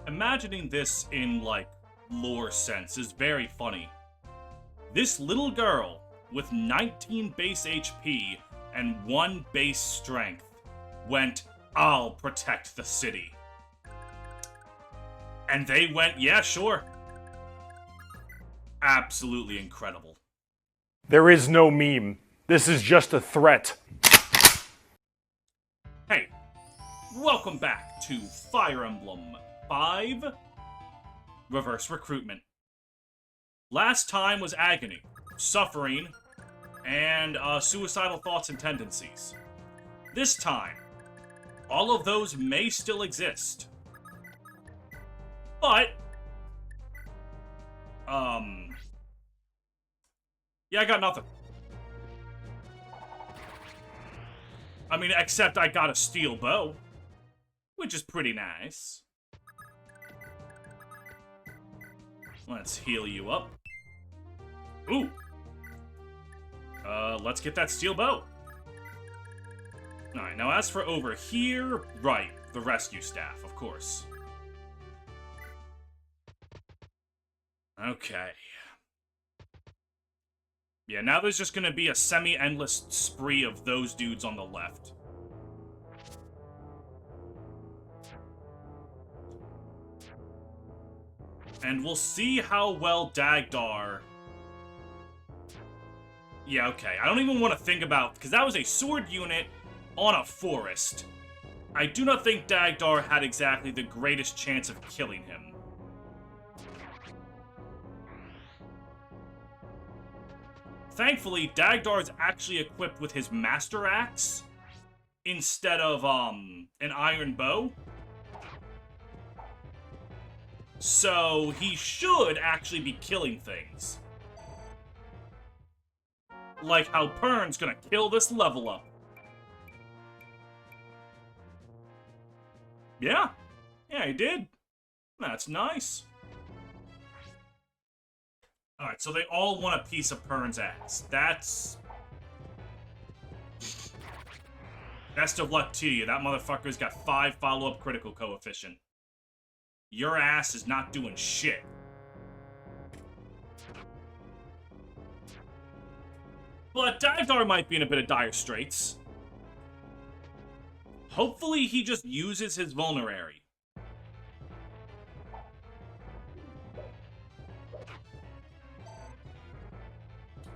imagining this in, like, lore sense is very funny. This little girl, with 19 base HP and 1 base strength, went, "I'll protect the city." And they went, "Yeah, sure." Absolutely incredible. There is no meme. This is just a threat. Hey, welcome back to Fire Emblem 5 Reverse Recruitment. Last time was agony, suffering, and suicidal thoughts and tendencies. This time, all of those may still exist. But, yeah, I got nothing. I mean, except I got a steel bow, which is pretty nice. Let's heal you up. Ooh. Let's get that steel bow. Alright, now as for over here, right, the rescue staff, of course. Okay. Yeah, now there's just gonna be a semi-endless spree of those dudes on the left. And we'll see how well Dagdar... Yeah, okay. I don't even want to think about... Because that was a sword unit on a forest. I do not think Dagdar had exactly the greatest chance of killing him. Thankfully, Dagdar is actually equipped with his Master Axe instead of, an Iron Bow. So, he should actually be killing things. Like how Pern's gonna kill this level up. Yeah. Yeah, he did. That's nice. Alright, so they all want a piece of Pern's ass. That's... Best of luck to you. That motherfucker's got 5 follow-up critical coefficient. Your ass is not doing shit. But Dagdar might be in a bit of dire straits. Hopefully he just uses his vulnerary.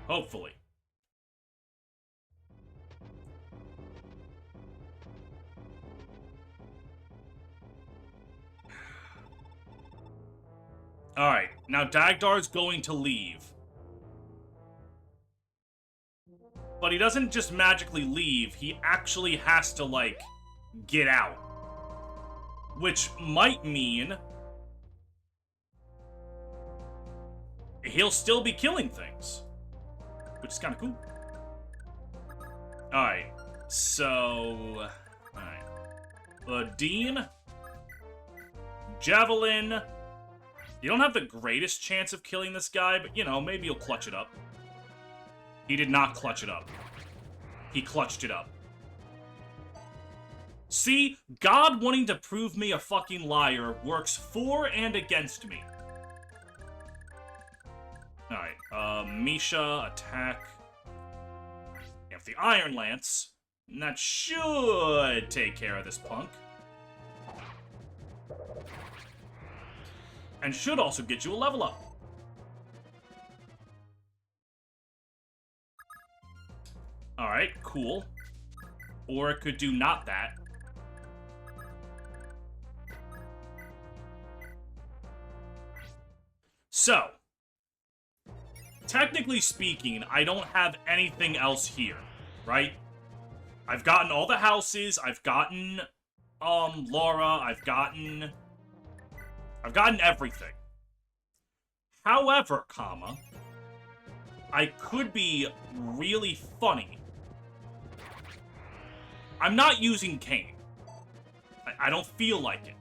Hopefully. Alright, now Dagdar's going to leave. But he doesn't just magically leave, he actually has to, like, get out. Which might mean... he'll still be killing things. Which is kind of cool. Alright, so... Alright. Dean. Javelin. You don't have the greatest chance of killing this guy, but, you know, maybe you'll clutch it up. He did not clutch it up. He clutched it up. See? God wanting to prove me a fucking liar works for and against me. Alright, Misha, attack. You have the Iron Lance. And that should take care of this punk. And should also get you a level up. Alright, cool. Or it could do not that. So, technically speaking, I don't have anything else here, right? I've gotten all the houses, I've gotten, Laura, I've gotten everything. However, I could be really funny. I'm not using Cain. I don't feel like it.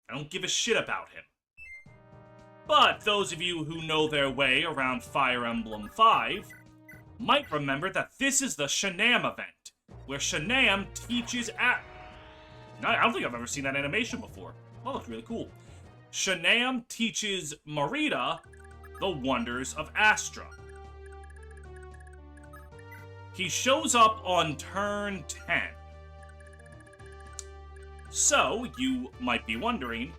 I don't give a shit about him. But those of you who know their way around Fire Emblem 5 might remember that this is the Shannan event, where Shannan teaches at... I don't think I've ever seen that animation before. That looks really cool. Shannan teaches Marita the wonders of Astra. He shows up on turn 10. So, you might be wondering,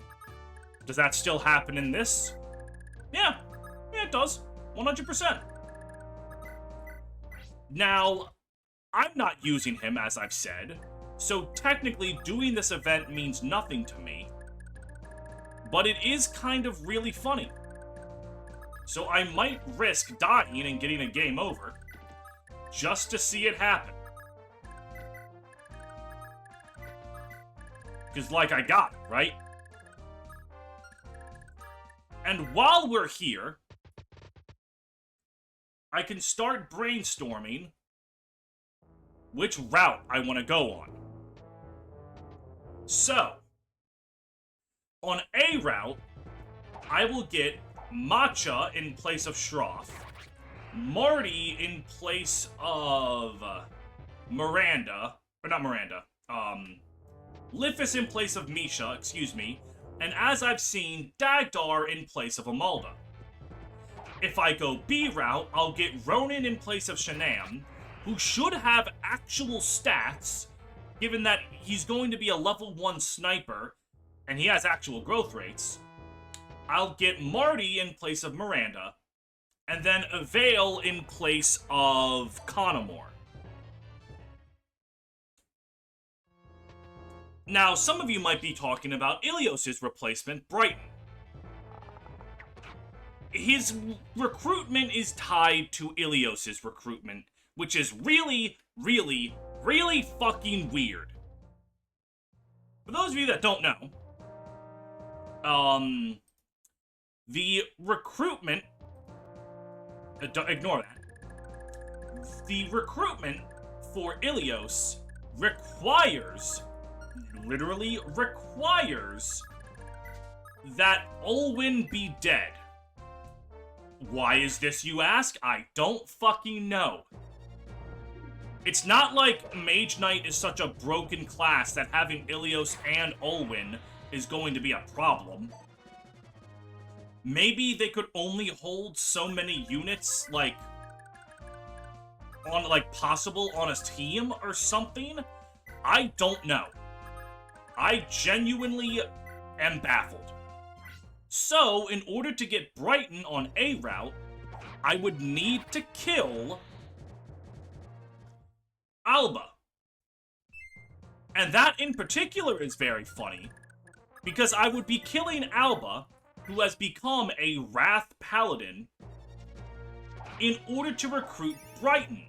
does that still happen in this? Yeah, it does. 100%. Now, I'm not using him, as I've said, so technically doing this event means nothing to me. But it is kind of really funny. So I might risk dying and getting a game over, just to see it happen. Because, like, I got it, right? And while we're here, I can start brainstorming which route I want to go on. So, on A route, I will get Matcha in place of Shroff, Marty in place of Miranda, or not Miranda, Lithis in place of Misha, excuse me, and as I've seen, Dagdar in place of Amalda. If I go B route, I'll get Ronan in place of Shannan, who should have actual stats, given that he's going to be a level 1 sniper, and he has actual growth rates. I'll get Marty in place of Miranda, and then Avail in place of Conamore. Now, some of you might be talking about Ilios' replacement, Brighton. His recruitment is tied to Ilios' recruitment, which is really, really, really fucking weird. For those of you that don't know, the recruitment... ignore that. The recruitment for Ilios requires... literally requires that Olwyn be dead. Why is this, you ask? I don't fucking know. It's not like Mage Knight is such a broken class that having Ilios and Olwyn is going to be a problem. Maybe they could only hold so many units, like, on, like, possible on a team or something? I don't know. I genuinely am baffled. So, in order to get Brighton on A route, I would need to kill Alba. And that in particular is very funny, because I would be killing Alba, who has become a Wrath Paladin, in order to recruit Brighton,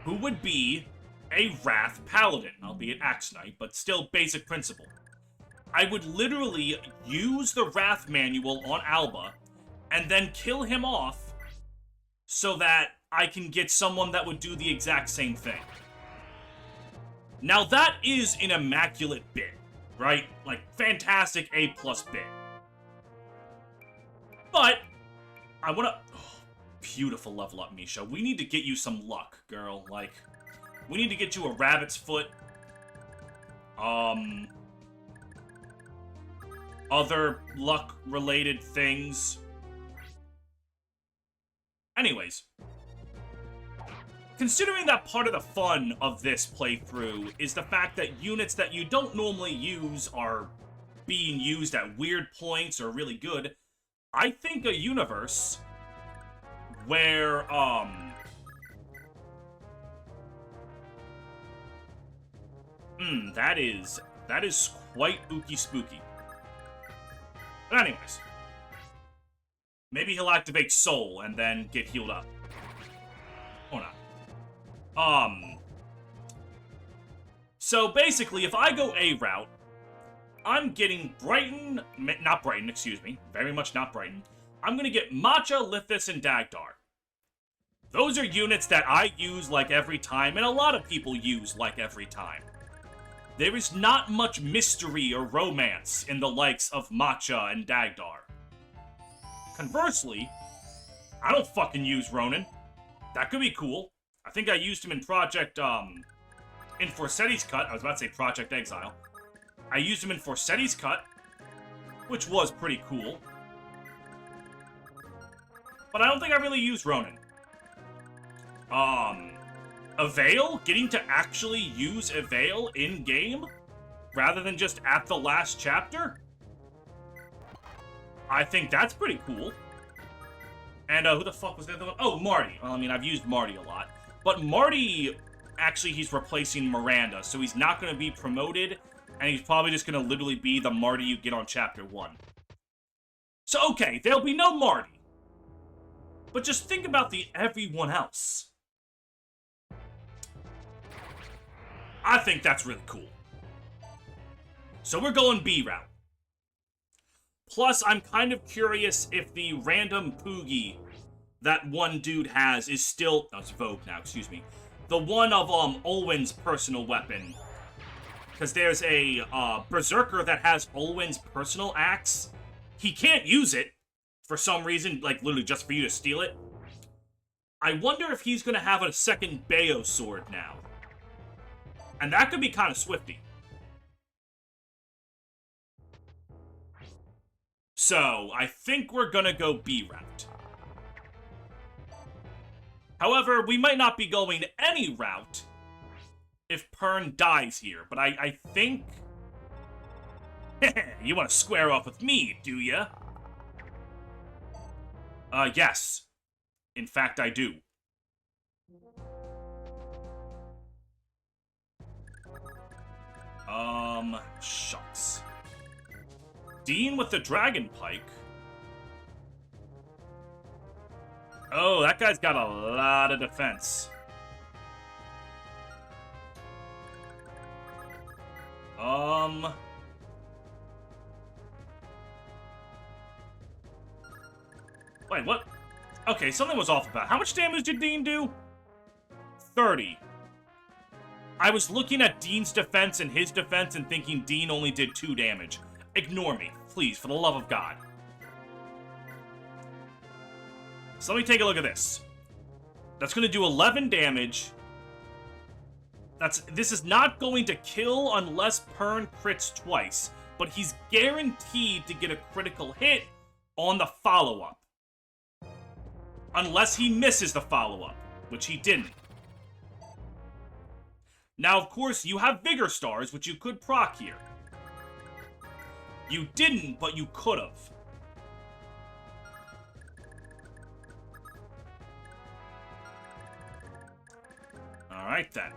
who would be a Wrath Paladin, albeit Axe Knight, but still basic principle. I would literally use the Wrath manual on Alba, and then kill him off, so that I can get someone that would do the exact same thing. Now that is an immaculate bit, right? Like, fantastic A+ bit. But, I wanna... Oh, beautiful level up, Misha. We need to get you some luck, girl. Like, we need to get you a rabbit's foot. Other luck-related things. Anyways. Considering that part of the fun of this playthrough is the fact that units that you don't normally use are being used at weird points or really good, I think a universe where, that is quite ooky spooky. But anyways. Maybe he'll activate Soul and then get healed up. Or not. So basically, if I go A route, I'm getting Brighton, not Brighton, excuse me, very much not Brighton. I'm gonna get Matcha, Lithis, and Dagdar. Those are units that I use like every time, and a lot of people use like every time. There is not much mystery or romance in the likes of Matcha and Dagdar. Conversely, I don't fucking use Ronan. That could be cool. I think I used him in Project, in Forsetti's Cut. I was about to say Project Exile. I used him in Forsetti's Cut. which was pretty cool. But I don't think I really used Ronan. Avail? Getting to actually use Avail in-game? Rather than just at the last chapter? I think that's pretty cool. And, who the fuck was the other one? Oh, Marty. Well, I mean, I've used Marty a lot. But Marty, actually, he's replacing Miranda, so he's not going to be promoted, and he's probably just going to literally be the Marty you get on Chapter 1. So, okay, there'll be no Marty. But just think about the everyone else. I think that's really cool. So we're going B route. Plus, I'm kind of curious if the random Poogie that one dude has is still... Oh, it's Vogue now, excuse me. The one of, Olwen's personal weapon. Because there's a, Berserker that has Olwen's personal axe. He can't use it, for some reason, like, literally just for you to steal it. I wonder if he's gonna have a second Bayo sword now. And that could be kind of swifty. So, I think we're gonna go B route. However, we might not be going any route if Pern dies here, but I think... You want to square off with me, do ya? Yes. In fact, I do. Shucks. Dean with the Dragon Pike? Oh, that guy's got a lot of defense. Wait, what? Okay, something was off about. How much damage did Dean do? 30. I was looking at Dean's defense and his defense and thinking Dean only did 2 damage. Ignore me, please, for the love of God. So let me take a look at this. That's going to do 11 damage. This is not going to kill unless Pern crits twice, but he's guaranteed to get a critical hit on the follow-up. Unless he misses the follow-up, which he didn't. Now, of course, you have Vigor Stars, which you could proc here. You didn't, but you could've. Alright then.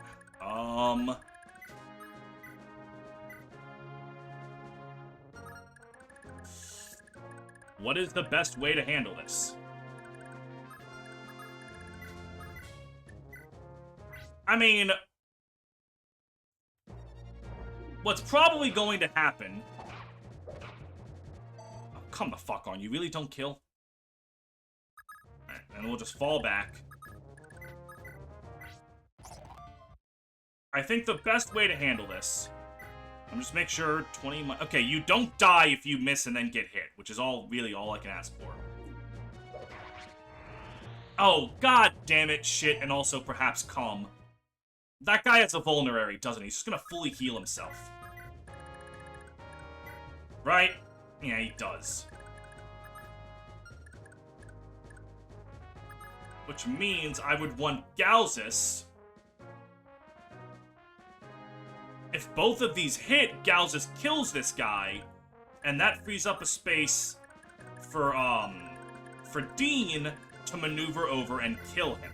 What is the best way to handle this? I mean... What's probably going to happen... Oh, come the fuck on, you really don't kill? Alright, and we'll just fall back. I think the best way to handle this... I'm just make sure 20... Okay, you don't die if you miss and then get hit, which is really all I can ask for. Oh, god damn it, shit, and also perhaps calm. That guy has a vulnerary, doesn't he? He's just gonna fully heal himself. Right? Yeah, he does. Which means I would want Galzus. If both of these hit, Galzus kills this guy, and that frees up a space for Dean to maneuver over and kill him.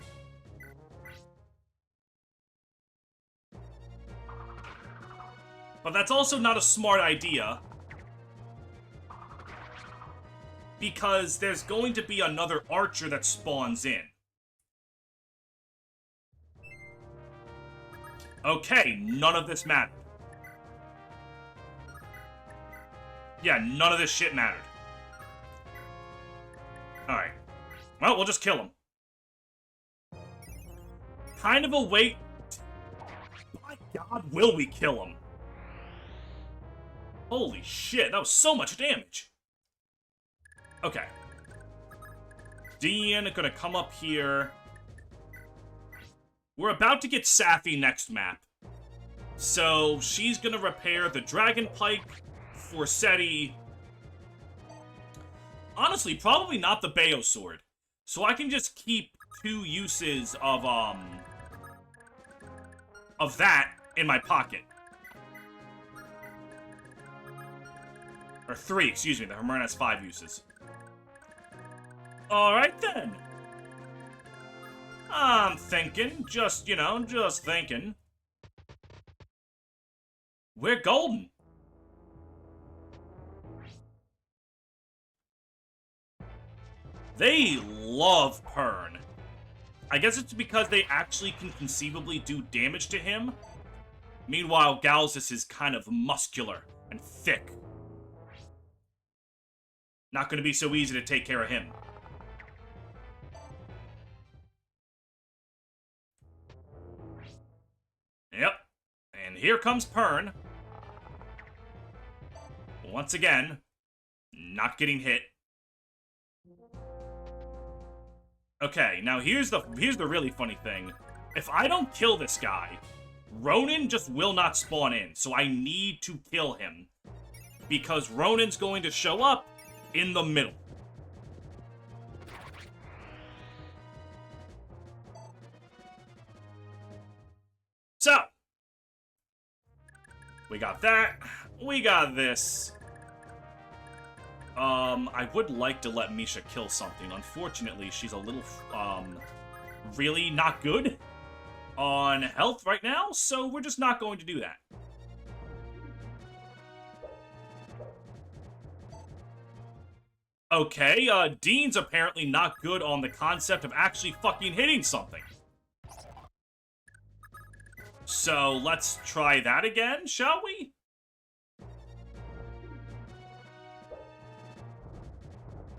But that's also not a smart idea, because there's going to be another archer that spawns in. Okay, none of this mattered. Yeah, none of this shit mattered. Alright. Well, we'll just kill him. Kind of a wait. My god, will we kill him? Holy shit, that was so much damage. Okay. Dean gonna come up here. We're about to get Safi next map. So, she's gonna repair the Dragon Pike for Seti. Honestly, probably not the Bayo sword. So I can just keep 2 uses of that in my pocket. Or 3, excuse me. The Hermern has 5 uses. Alright then. I'm thinking, just thinking. We're golden. They love Pern. I guess it's because they actually can conceivably do damage to him. Meanwhile, Galzus is kind of muscular and thick. Not going to be so easy to take care of him. Yep. And here comes Pern. Once again, not getting hit. Okay, now here's the really funny thing. If I don't kill this guy, Ronan just will not spawn in, so I need to kill him. Because Ronan's going to show up in the middle. So, we got that. We got this. I would like to let Misha kill something. Unfortunately, she's a little, really not good on health right now, so we're just not going to do that. Okay, Dean's apparently not good on the concept of actually fucking hitting something. So, let's try that again, shall we?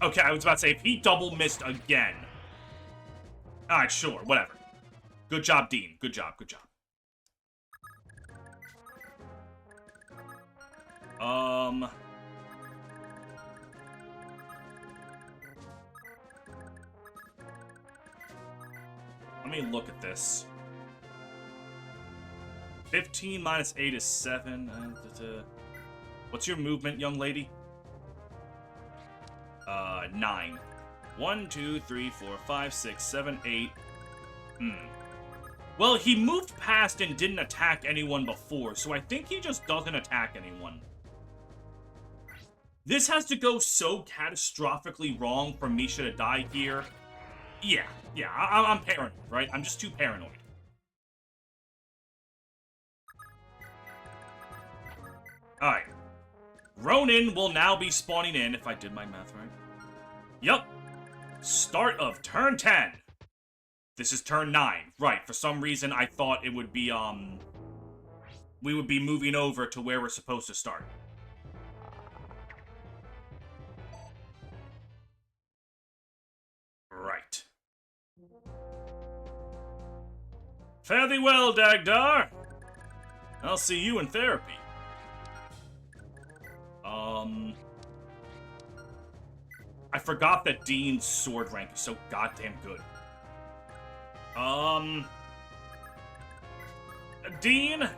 Okay, I was about to say, if he double missed again. Alright, sure, whatever. Good job, Dean. Good job, good job. Let me look at this. 15 minus 8 is 7. What's your movement, young lady? 9. 1, 2, 3, 4, 5, 6, 7, 8. Well, he moved past and didn't attack anyone before, so I think he just doesn't attack anyone. This has to go so catastrophically wrong for Misha to die here. Yeah, I'm paranoid, right? I'm just too paranoid. Alright. Ronan will now be spawning in, if I did my math right. Yup. Start of turn 10. This is turn 9. Right, for some reason I thought it would be, we would be moving over to where we're supposed to start. Right. Fare thee well, Dagdar. I'll see you in therapy. I forgot that Dean's sword rank is so goddamn good. Dean?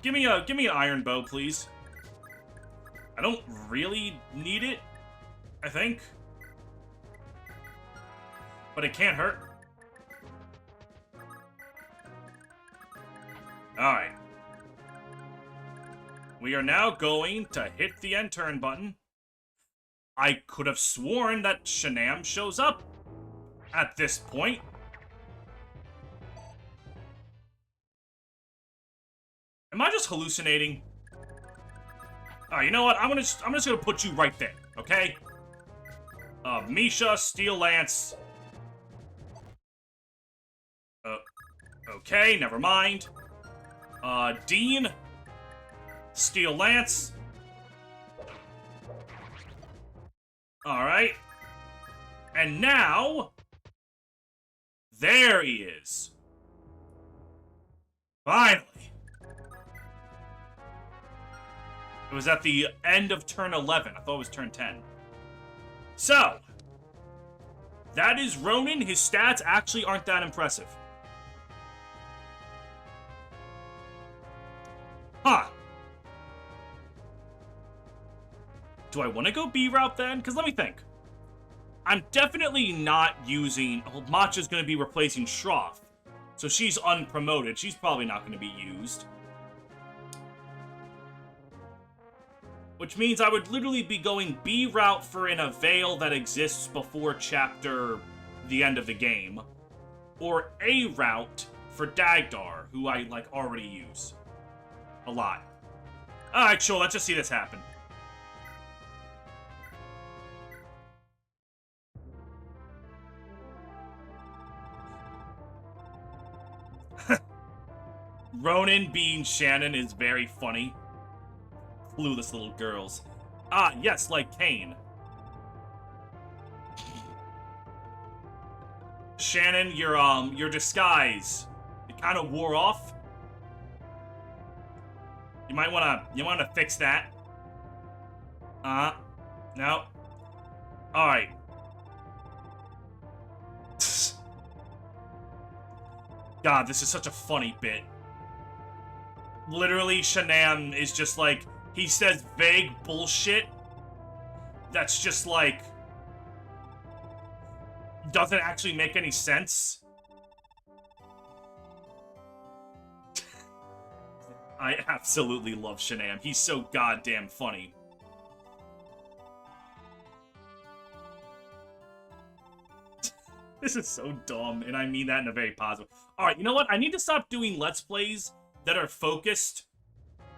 Give me an iron bow, please. I don't really need it, I think. But it can't hurt. Alright. We are now going to hit the end turn button. I could have sworn that Shannan shows up at this point. Am I just hallucinating? Alright, you know what? I'm just gonna put you right there, okay? Misha, Steel Lance. Okay, never mind. Dean, Steel Lance. Alright. And now, there he is. Finally. It was at the end of turn 11. I thought it was turn 10. So, that is Ronan. His stats actually aren't that impressive. Huh. Do I want to go B route then? Because let me think. I'm definitely not using... Well, Matcha's going to be replacing Shroff. So she's unpromoted. She's probably not going to be used. Which means I would literally be going B route for an Avail that exists before the end of the game. Or A route for Dagdar, who I, like, already use. A lot. Alright, sure, let's just see this happen. Ronan being Shannan is very funny. Clueless little girls. Ah, yes, like Kane. Shannan, your disguise, it kind of wore off. You might wanna fix that. No. Alright. God, this is such a funny bit. Literally, Shannan is just like, he says vague bullshit that's just like, doesn't actually make any sense. I absolutely love Shannan. He's so goddamn funny. This is so dumb, and I mean that in a very positive. Alright, you know what? I need to stop doing Let's Plays that are focused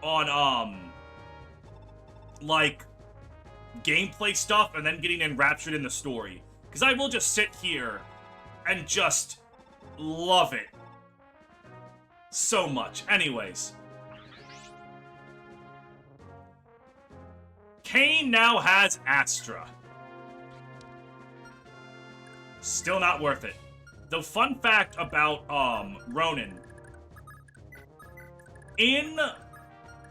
on, like, gameplay stuff and then getting enraptured in the story. Because I will just sit here and just love it so much. Anyways. Kane now has Astra. Still not worth it. The fun fact about, Ronan. In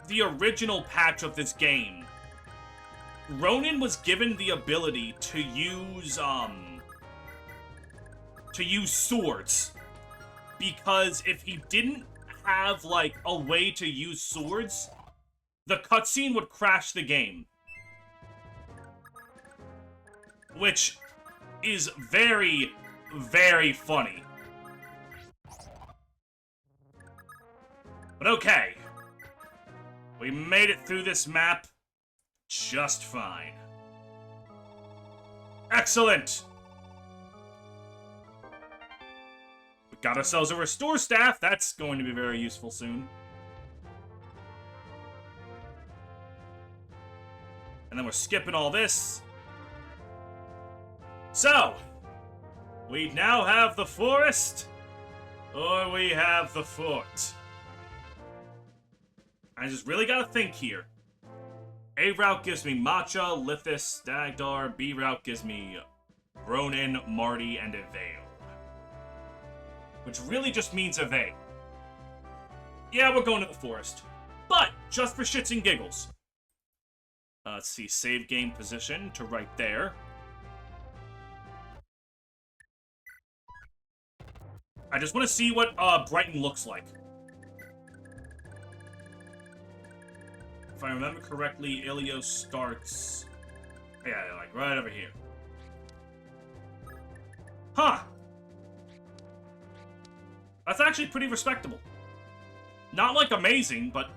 the original patch of this game, Ronan was given the ability to use swords. Because if he didn't have, like, a way to use swords, the cutscene would crash the game. Which is very, very funny. But okay. We made it through this map just fine. Excellent! We got ourselves a restore staff. That's going to be very useful soon. And then we're skipping all this. So, we now have the forest, or we have the fort. I just really gotta think here. A route gives me Matcha, Lithis, Dagdar. B route gives me Ronan, Marty, and Avail. Which really just means Avail. Yeah, we're going to the forest. But, just for shits and giggles. Let's see, save game position to right there. I just want to see what Brighton looks like. If I remember correctly, Ilios starts... Yeah, like right over here. Huh! That's actually pretty respectable. Not, like, amazing, but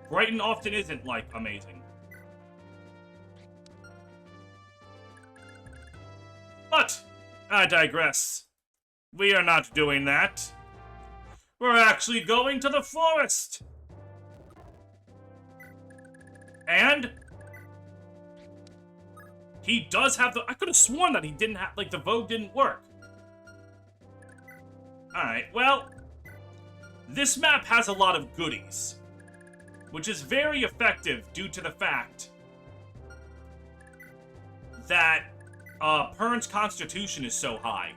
Brighton often isn't, like, amazing. But, I digress. We are not doing that. We're actually going to the forest! And... he does have the... I could have sworn that he didn't have... like, the Vogue didn't work. Alright, well... this map has a lot of goodies. Which is very effective due to the fact... that... Perrin's constitution is so high.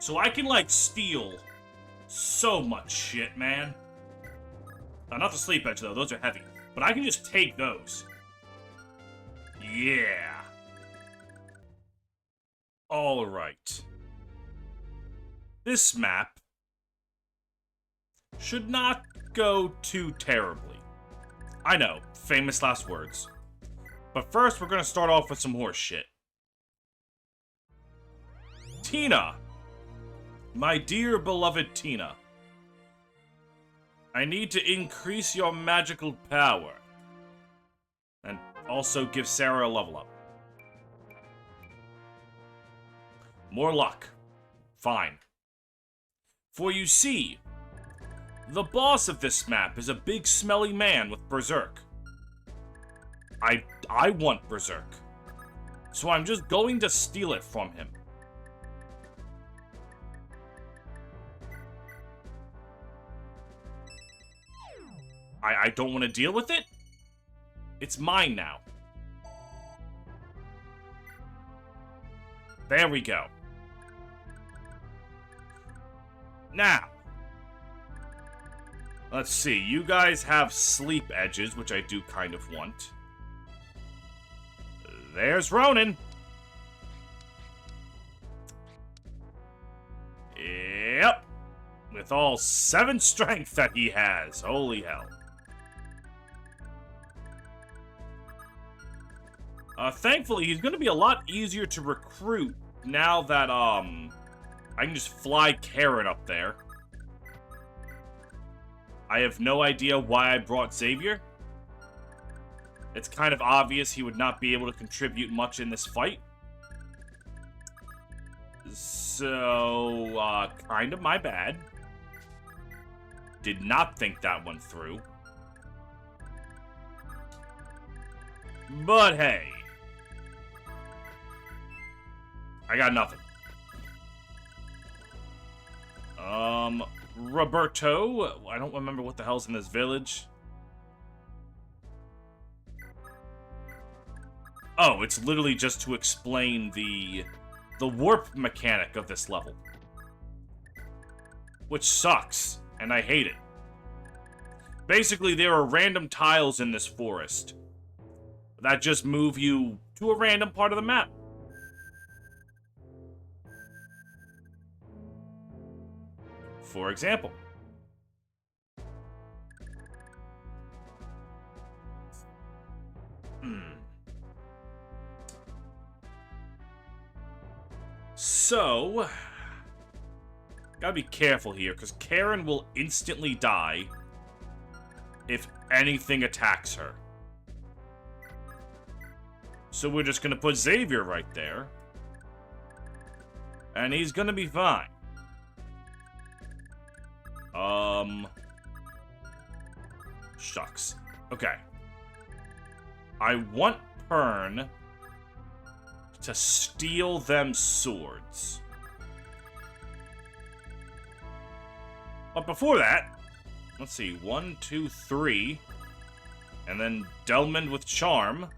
So I can, like, steal so much shit, man. Not the sleep edge, though. Those are heavy. But I can just take those. Yeah. Alright. This map should not go too terribly. I know, famous last words. But first, we're gonna start off with some horse shit. Tina! My dear beloved Tina. I need to increase your magical power. And also give Sarah a level up. More luck. Fine. For you see, the boss of this map is a big smelly man with Berserk. I want Berserk. So I'm just going to steal it from him. I don't want to deal with it? It's mine now. There we go. Now, let's see. You guys have sleep edges, which I do kind of want. There's Ronan. Yep. With all 7 strength that he has. Holy hell. Thankfully, he's going to be a lot easier to recruit now that, I can just fly Karen up there. I have no idea why I brought Xavier. It's kind of obvious he would not be able to contribute much in this fight. So, kind of my bad. Did not think that one through. But hey. I got nothing. Roberto. I don't remember what the hell's in this village. Oh, it's literally just to explain the warp mechanic of this level. Which sucks, and I hate it. Basically, there are random tiles in this forest that just move you to a random part of the map. For example. So, gotta be careful here, because Karen will instantly die if anything attacks her. So we're just gonna put Xavier right there, and he's gonna be fine. Shucks. Okay. I want Pern to steal them swords. But before that, let's see, 1, 2, 3, and then Delmond with Charm,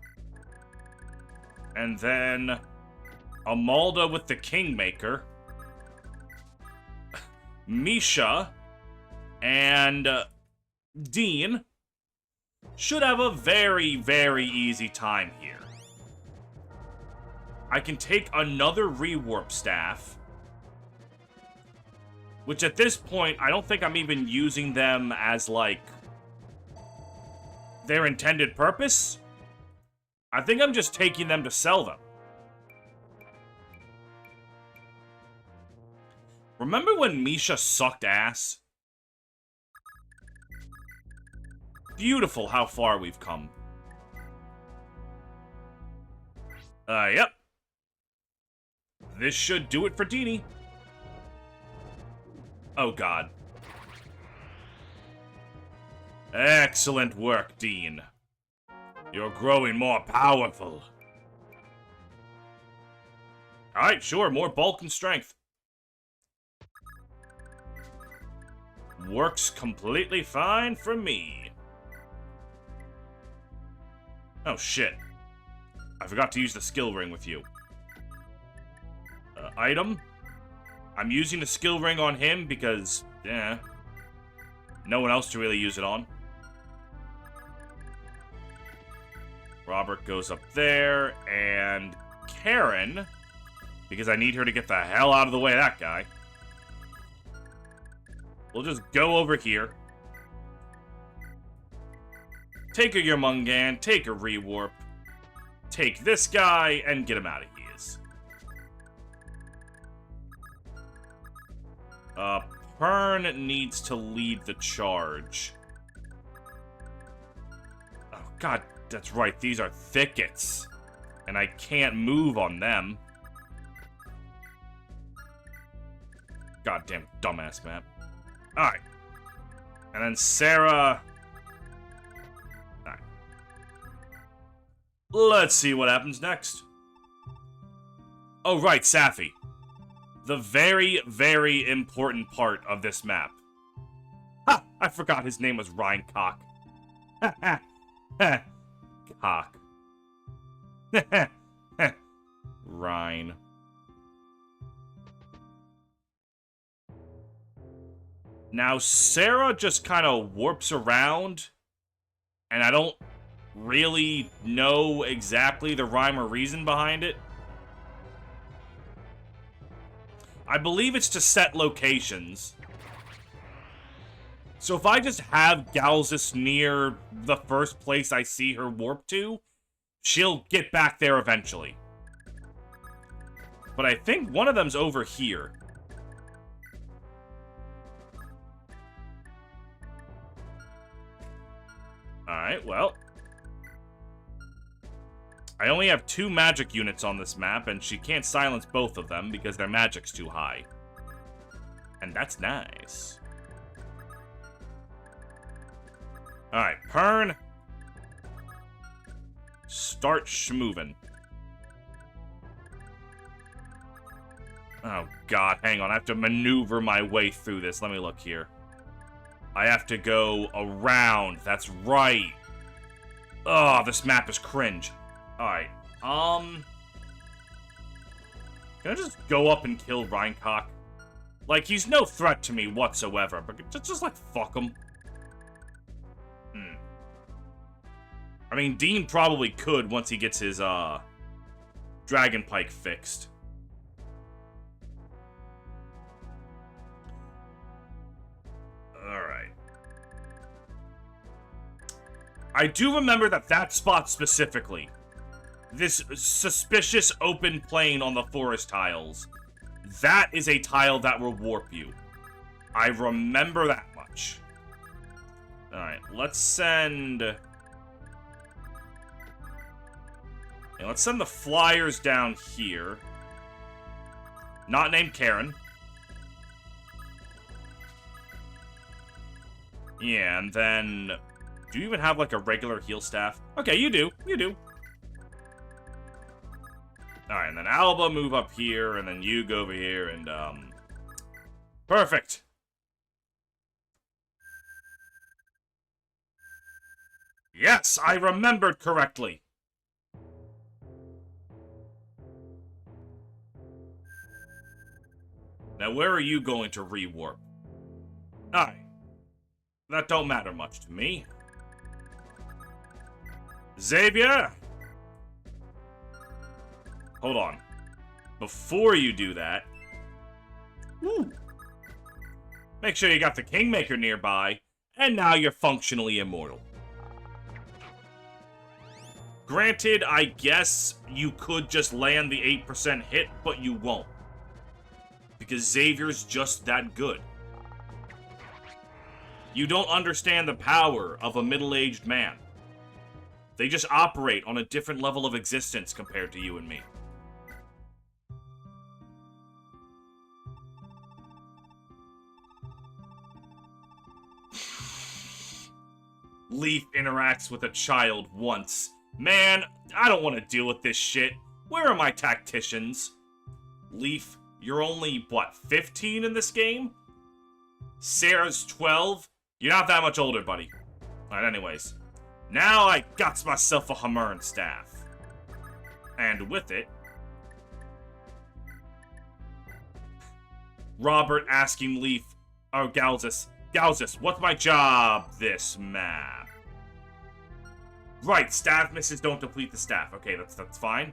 and then Amalda with the Kingmaker, Misha, and Dean should have a very, very easy time here. I can take another rewarp staff, which at this point, I don't think I'm even using them as, like, their intended purpose. I think I'm just taking them to sell them. Remember when Misha sucked ass? Beautiful how far we've come. Yep. This should do it for Deanie. Oh, God. Excellent work, Dean. You're growing more powerful. Alright, sure, more bulk and strength. Works completely fine for me. Oh, shit. I forgot to use the skill ring with you. Item? I'm using the skill ring on him because, yeah, no one else to really use it on. Robert goes up there, and Karen, because I need her to get the hell out of the way of that guy. We'll just go over here. Take a Yermungan, take a rewarp. take this guy and get him out of here. Pern needs to lead the charge. Oh, God, that's right. These are thickets. And I can't move on them. Goddamn dumbass map. Alright. And then Sarah... Alright. Let's see what happens next. Oh, right, Safi. The very, very important part of this map. Ha! I forgot his name was Ryan Cock. Ha ha! Ha! Cock. Ryan. Now, Sarah just kind of warps around, and I don't really know exactly the rhyme or reason behind it. I believe it's to set locations. So if I just have Galzus near the first place I see her warp to, she'll get back there eventually. But I think one of them's over here. Alright, well. I only have 2 magic units on this map, and she can't silence both of them because their magic's too high. And that's nice. Alright, Pern. Start schmoovin'. Oh, God, hang on. I have to maneuver my way through this. Let me look here. I have to go around. That's right. Oh, this map is cringe. Alright, can I just go up and kill Reincock? Like, he's no threat to me whatsoever, but just like, fuck him. I mean, Dean probably could once he gets his, Dragon Pike fixed. Alright. I do remember that spot specifically. This suspicious open plain on the forest tiles. That is a tile that will warp you. I remember that much. Alright, let's send... Yeah, let's send the flyers down here. Not named Karen. Yeah, and then... Do you even have, like, a regular heal staff? Okay, you do. You do. Alright, and then Alba move up here, and then you go over here, and, perfect! Yes, I remembered correctly! Now, where are you going to rewarp? Alright. That don't matter much to me. Xavier! Hold on. Before you do that... Woo, make sure you got the Kingmaker nearby, and now you're functionally immortal. Granted, I guess you could just land the 8% hit, but you won't. Because Xavier's just that good. You don't understand the power of a middle-aged man. They just operate on a different level of existence compared to you and me. Leaf interacts with a child once. Man, I don't want to deal with this shit. Where are my tacticians? Leaf, you're only, what, 15 in this game? Sarah's 12? You're not that much older, buddy. Alright, anyways. Now I got myself a Hammer staff. And with it... Robert asking Leaf... Oh, Galzus, what's my job this map? Right, staff misses don't deplete the staff. Okay, that's fine.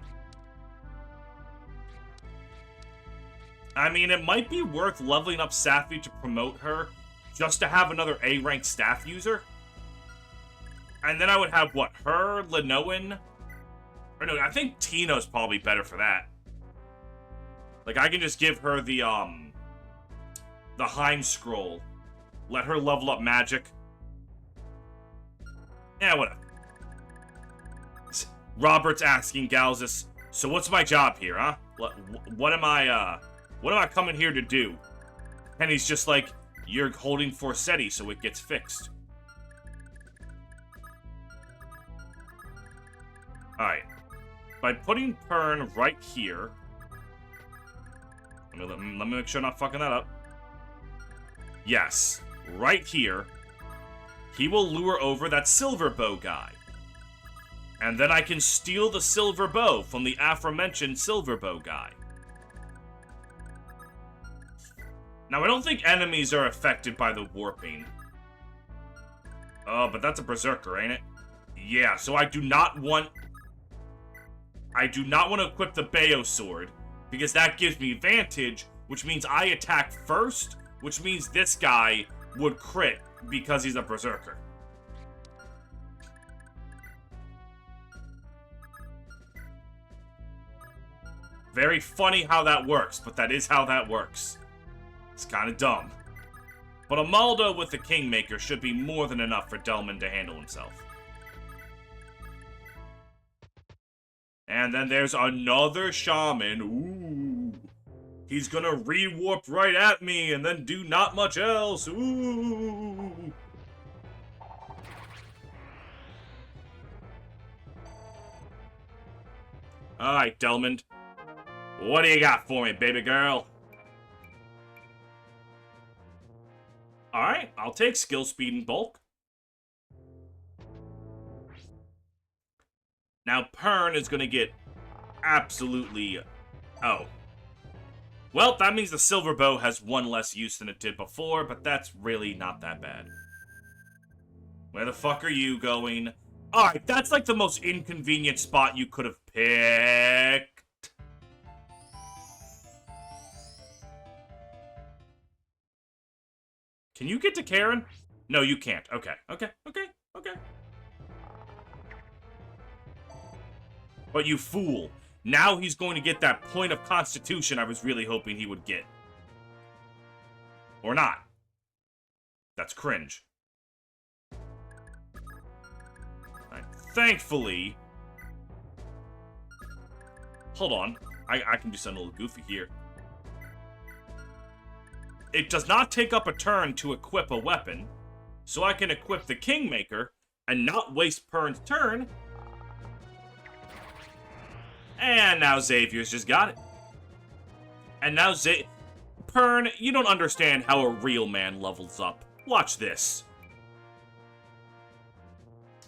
I mean, it might be worth leveling up Safi to promote her, just to have another A-ranked staff user. And then I would have, what, her, Lenoan? Or no, I think Tino's probably better for that. Like, I can just give her the Heim Scroll. Let her level up magic. Yeah, whatever. Robert's asking Galzus, so what's my job here, huh? What am I coming here to do? And he's just like, you're holding Forseti so it gets fixed. Alright. By putting Pern right here... Let me make sure I'm not fucking that up. Yes. Right here. He will lure over that silver bow guy. And then I can steal the silver bow from the aforementioned silver bow guy. Now, I don't think enemies are affected by the warping. Oh, but that's a berserker, ain't it? Yeah, so I do not want to equip the Bayo sword, because that gives me advantage, which means I attack first, which means this guy would crit because he's a berserker. Very funny how that works, but that is how that works. It's kind of dumb. But a Maldo with the Kingmaker should be more than enough for Delman to handle himself. And then there's another Shaman. Ooh. He's gonna re-warp right at me and then do not much else. Ooh. Alright, Delman. What do you got for me, baby girl? Alright, I'll take skill, speed, and bulk. Now, Pern is gonna get absolutely... Oh. Well, that means the silver bow has one less use than it did before, but that's really not that bad. Where the fuck are you going? Alright, that's like the most inconvenient spot you could have picked. Can you get to Karen? No, you can't. Okay. But you fool. Now he's going to get that point of constitution I was really hoping he would get. Or not. That's cringe. Right. Thankfully... Hold on. I can do something a little goofy here. It does not take up a turn to equip a weapon, so I can equip the Kingmaker and not waste Pern's turn. And now Xavier's just got it. And now Pern, you don't understand how a real man levels up. Watch this.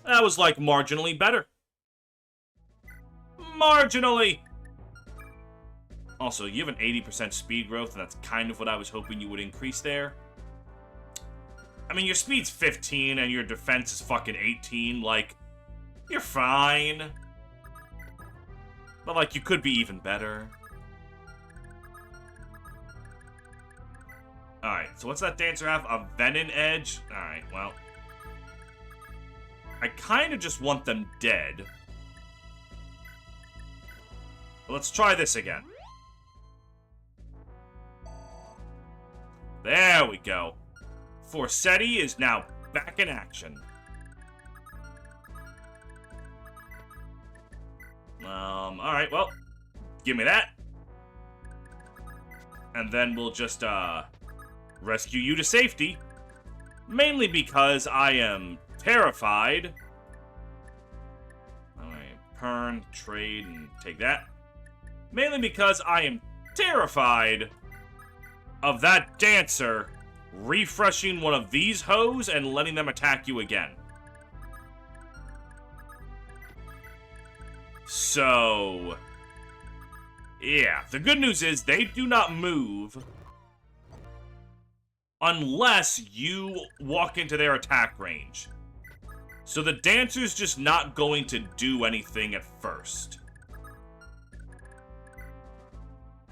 That was like marginally better. Marginally! Also, you have an 80% speed growth, and that's kind of what I was hoping you would increase there. I mean, your speed's 15, and your defense is fucking 18. Like, you're fine. But, like, you could be even better. Alright, so what's that dancer have? A Venom Edge? Alright, well. I kind of just want them dead. But let's try this again. There we go. Forseti is now back in action. Alright, well, give me that. And then we'll just, rescue you to safety. Mainly because I am terrified. Alright, Pern, trade, and take that. Mainly because I am terrified of that dancer refreshing one of these hoes and letting them attack you again. So, yeah, the good news is they do not move unless you walk into their attack range. So the dancer's just not going to do anything at first.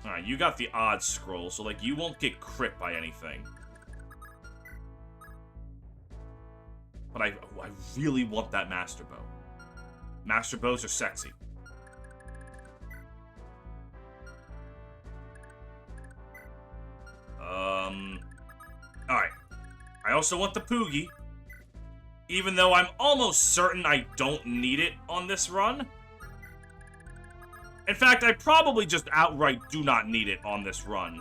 Alright, you got the odds scroll, so, like, you won't get crit by anything. But I really want that Master Bow. Master Bows are sexy. I also want the Poogie. Even though I'm almost certain I don't need it on this run. In fact, I probably just outright do not need it on this run.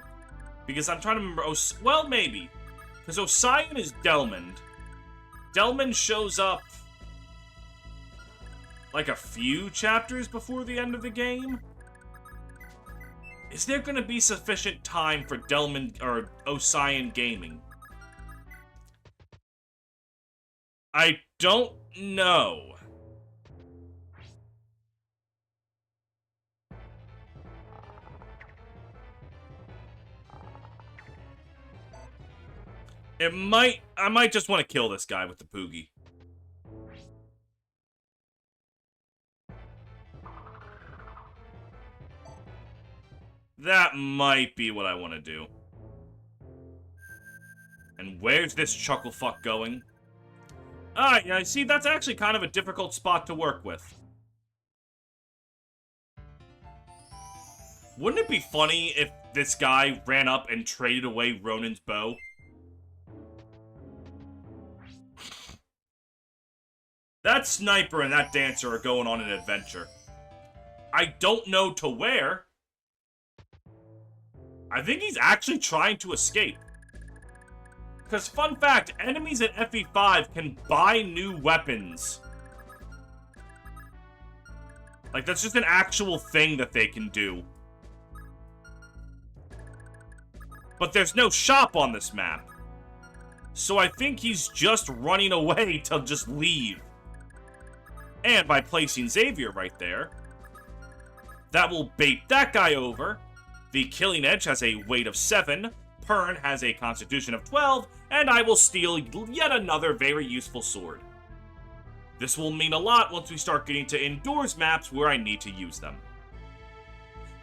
Because I'm trying to remember... well, maybe. Because Osian is Delmond. Delmond shows up... like a few chapters before the end of the game? Is there going to be sufficient time for Delmond or Osian gaming? I don't know. I might just want to kill this guy with the Poogie. That might be what I want to do. And where's this chucklefuck going? Alright, I see that's actually kind of a difficult spot to work with. Wouldn't it be funny if this guy ran up and traded away Ronan's bow? That sniper and that dancer are going on an adventure. I don't know to where. I think he's actually trying to escape. Because, fun fact, enemies at FE5 can buy new weapons. Like, that's just an actual thing that they can do. But there's no shop on this map. So I think he's just running away to just leave. And by placing Xavier right there, that will bait that guy over. The Killing Edge has a weight of 7, Pern has a constitution of 12, and I will steal yet another very useful sword. This will mean a lot once we start getting to indoors maps where I need to use them.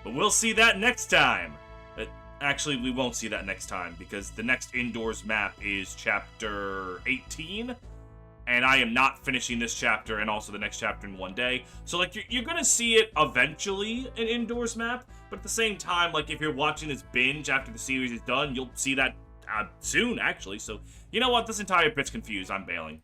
But we'll see that next time. Actually, we won't see that next time, because the next indoors map is chapter 18, and I am not finishing this chapter and also the next chapter in one day. So, like, you're gonna see it eventually, an indoors map, but at the same time, like, if you're watching this binge after the series is done, you'll see that soon, actually. So, you know what? This entire bit's confused. I'm bailing.